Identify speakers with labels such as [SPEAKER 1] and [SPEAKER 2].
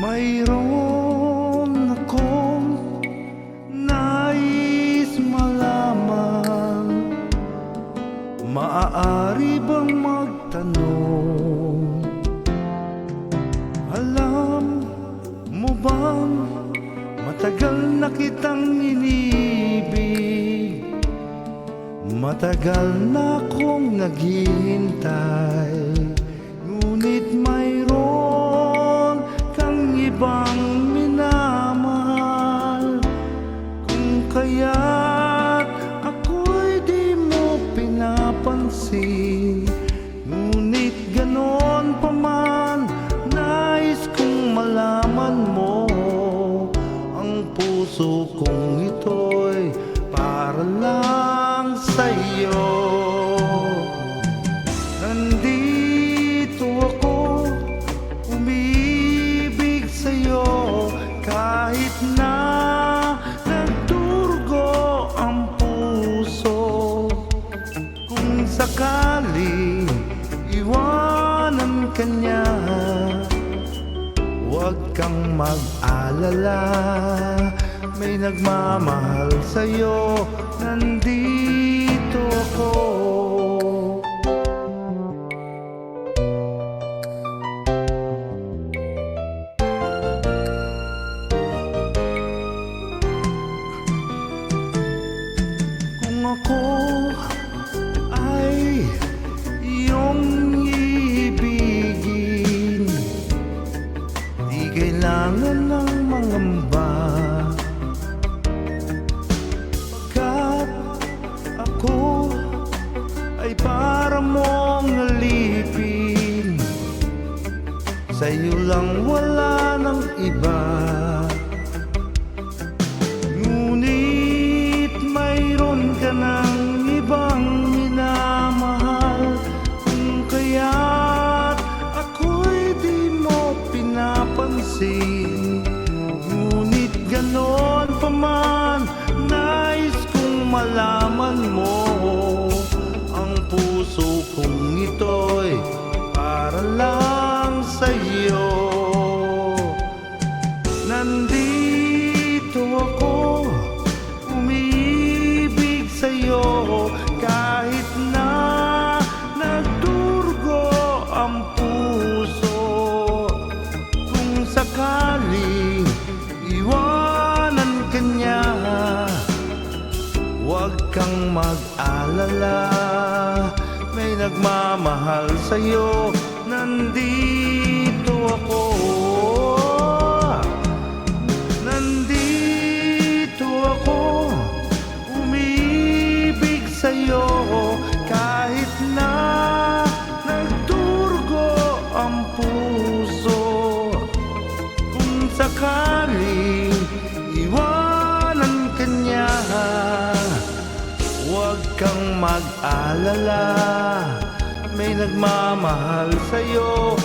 [SPEAKER 1] Mayroon akong nais malaman. Maaari bang magtanong? Alam mo bang matagal na kitang inibig? Matagal na akong naghihintay, ngunit mayroon kang ibang minamahal. Kung kaya't ako'y di mo pinapansin, ngunit ganon pa man, nais kong malaman mo. Ang puso kong ito'y para lang sa'yo. Nandito ako, umibig sa'yo, kahit na nagdurugo ang puso. Kung sakali iwanan ka niya, huwag kang mag-alala, may nagmamahal sa'yo. Nandito ako. Kung ako ay iyong ibigin, di kailangan ng mangamba. Ako ay para mong alipin, sa'yo lang, wala ng iba. Ngunit mayroon ka ng ibang minamahal. Kung kaya't ako'y di mo pinapansin, ngunit ganon pa man, nais kong malaman mo. Ang puso kong ito'y para lang sa'yo. Nandito ako, umibig sa'yo, kahit na nagdurugo ang puso. Kung sakaling iwanan ka niya, huwag kang mag-alala, may nagmamahal sa'yo. Nandito ako. Nandito ako, umibig sa'yo, kahit na nagdurugo ang puso. Kung sakaling iwanan ka niya, huwag kang mag-alala, may nagmamahal sa'yo.